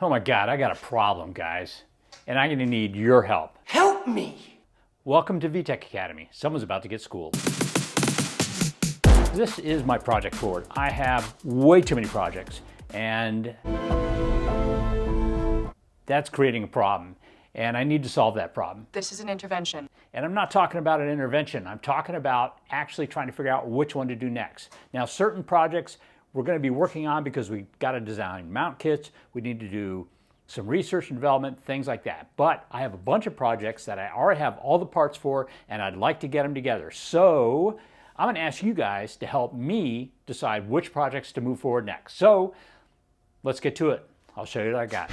Oh my God, I got a problem, guys. And I'm gonna need your help. Help me! Welcome to VTEC Academy. Someone's about to get schooled. This is my project board. I have way too many projects, and that's creating a problem. And I need to solve that problem. This is an intervention. And I'm not talking about an intervention. I'm talking about actually trying to figure out which one to do next. Now, certain projects we're going to be working on because we got to design mount kits. We need to do some research and development, things like that. But I have a bunch of projects that I already have all the parts for, and I'd like to get them together. So I'm going to ask you guys to help me decide which projects to move forward next. So let's get to it. I'll show you what I got.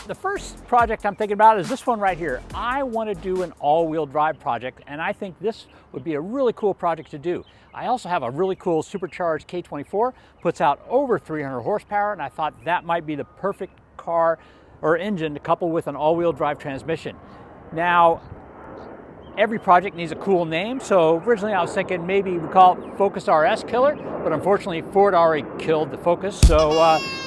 The first project I'm thinking about is this one right here. I want to do an all-wheel drive project, and I think this would be a really cool project to do. I also have a really cool supercharged K24, puts out over 300 horsepower, and I thought that might be the perfect car or engine to couple with an all-wheel drive transmission. Now, every project needs a cool name, so originally I was thinking maybe we call it Focus RS Killer, but unfortunately Ford already killed the Focus, so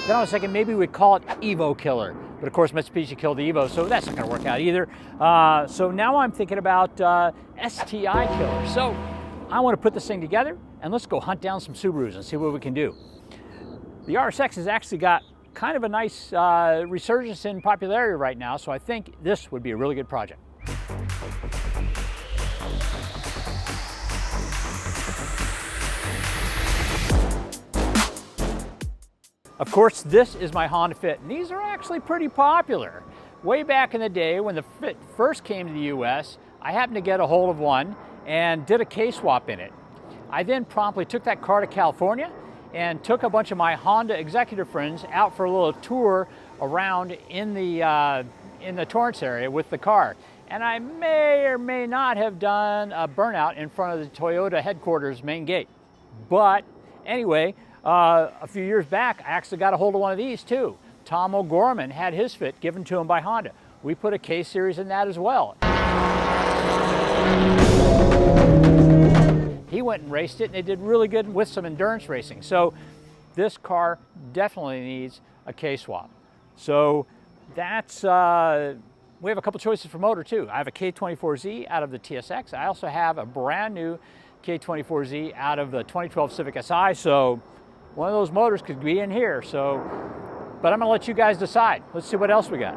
then I was thinking maybe we'd call it Evo Killer. But of course Mitsubishi killed the Evo, so that's not going to work out either. So now I'm thinking about STI Killer. So I want to put this thing together, and let's go hunt down some Subarus and see what we can do. The RSX has actually got kind of a nice resurgence in popularity right now, so I think this would be a really good project. Of course, this is my Honda Fit, and these are actually pretty popular. Way back in the day when the Fit first came to the US, I happened to get a hold of one and did a K-swap in it. I then promptly took that car to California and took a bunch of my Honda executive friends out for a little tour around in the Torrance area with the car. And I may or may not have done a burnout in front of the Toyota headquarters main gate. But anyway, a few years back, I actually got a hold of one of these too. Tom O'Gorman had his Fit given to him by Honda. We put a K-Series in that as well. He went and raced it, and it did really good with some endurance racing. So this car definitely needs a K-swap. So that's, we have a couple choices for motor too. I have a K24Z out of the TSX. I also have a brand new K24Z out of the 2012 Civic Si. So one of those motors could be in here, but I'm gonna let you guys decide. Let's see what else we got.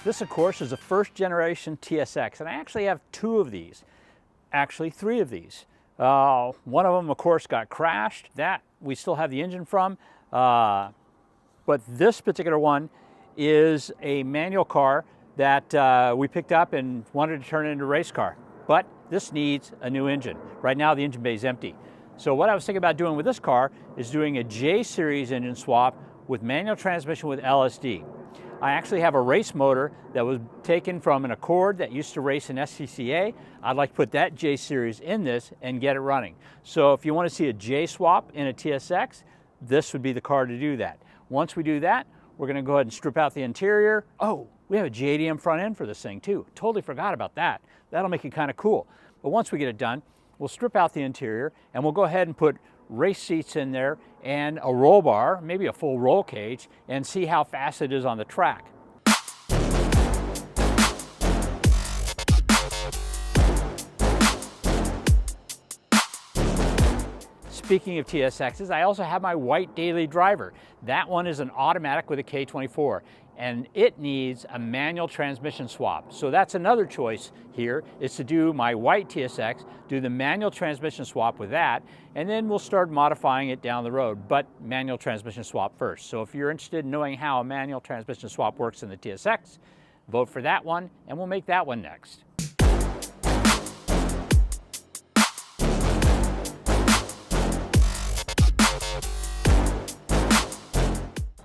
This, of course, is a first generation TSX, and I actually have two of these, actually three of these. One of them, of course, got crashed. That we still have the engine from, but this particular one is a manual car that we picked up and wanted to turn it into a race car. But this needs a new engine. Right now the engine bay is empty. So what I was thinking about doing with this car is doing a J-Series engine swap with manual transmission with LSD. I actually have a race motor that was taken from an Accord that used to race in SCCA. I'd like to put that J-Series in this and get it running. So if you want to see a J-swap in a TSX, this would be the car to do that. Once we do that, we're going to go ahead and strip out the interior. Oh, we have a JDM front end for this thing too. Totally forgot about that. That'll make it kind of cool. But once we get it done, we'll strip out the interior and we'll go ahead and put race seats in there and a roll bar, maybe a full roll cage, and see how fast it is on the track. Speaking of TSXs, I also have my white daily driver. That one is an automatic with a K24, and it needs a manual transmission swap. So that's another choice here, is to do my white TSX, do the manual transmission swap with that, and then we'll start modifying it down the road, but manual transmission swap first. So if you're interested in knowing how a manual transmission swap works in the TSX, vote for that one, and we'll make that one next.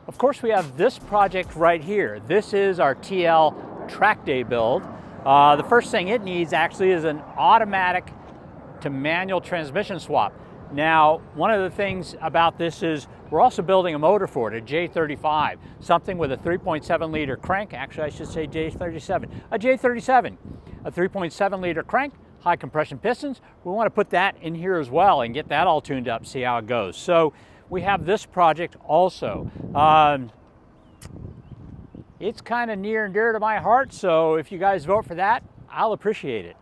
Of course, we have this project right here. This is our TL track day build. The first thing it needs actually is an automatic to manual transmission swap. Now, one of the things about this is we're also building a motor for it, a J35, something with a 3.7 liter crank. Actually, I should say J37, a J37, a 3.7 liter crank, high compression pistons. We want to put that in here as well and get that all tuned up, see how it goes. So we have this project also. It's kind of near and dear to my heart, so if you guys vote for that, I'll appreciate it.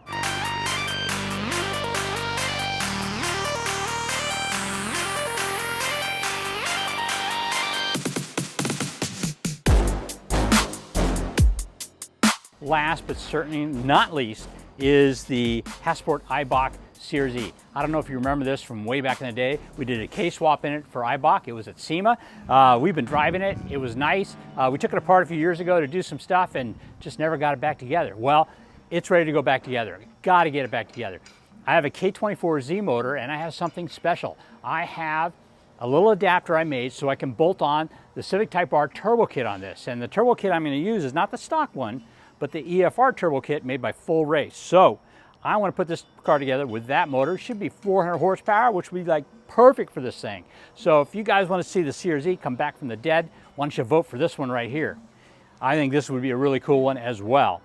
Last but certainly not least is the Hasport Eibach CRZ. I don't know if you remember this from way back in the day. We did a K-swap in it for Eibach. It was at SEMA. We've been driving it. It was nice. We took it apart a few years ago to do some stuff and just never got it back together. Well, it's ready to go back together. Got to get it back together. I have a K24Z motor and I have something special. I have a little adapter I made so I can bolt on the Civic Type R turbo kit on this. And the turbo kit I'm going to use is not the stock one, but the EFR turbo kit made by Full Race. So I want to put this car together with that motor. It should be 400 horsepower, which would be like perfect for this thing. So if you guys want to see the CRZ come back from the dead, why don't you vote for this one right here? I think this would be a really cool one as well.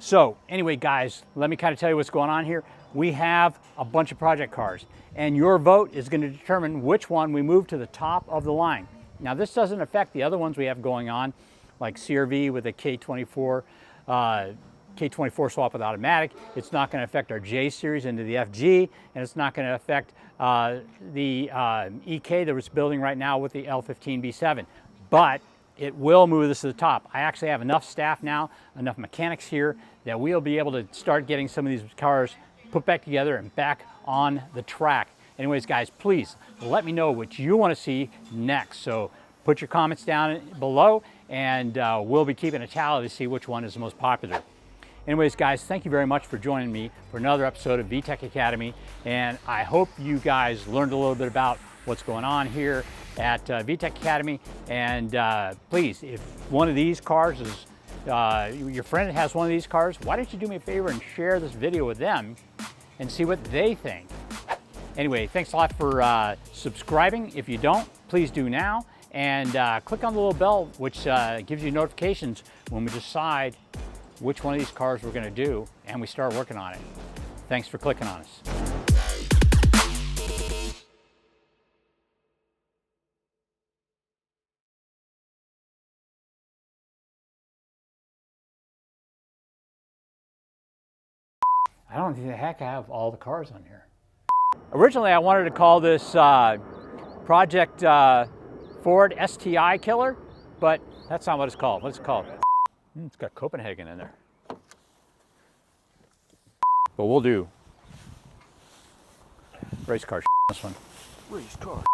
So anyway, guys, let me kind of tell you what's going on here. We have a bunch of project cars, and your vote is going to determine which one we move to the top of the line. Now, this doesn't affect the other ones we have going on, like CRV with a K24, K24 swap with automatic. It's not going to affect our J series into the FG, and it's not going to affect the EK that we're building right now with the L15B7. But it will move this to the top. I actually have enough staff now, enough mechanics here, that we'll be able to start getting some of these cars put back together and back on the track. Anyways, guys, please let me know what you want to see next. So put your comments down below, and we'll be keeping a tally to see which one is the most popular. Anyways, guys, thank you very much for joining me for another episode of VTEC Academy, and I hope you guys learned a little bit about what's going on here at VTEC Academy. And please, if one of these cars is, your friend has one of these cars, why don't you do me a favor and share this video with them and see what they think. Anyway, thanks a lot for subscribing. If you don't, please do now. And click on the little bell, which gives you notifications when we decide which one of these cars we're going to do and we start working on it. Thanks for clicking on us. I don't think the heck I have all the cars on here. Originally, I wanted to call this Project Ford STI Killer, but that's not what it's called. What's it called? It's got Copenhagen in there. But we'll do race car this one. Race car.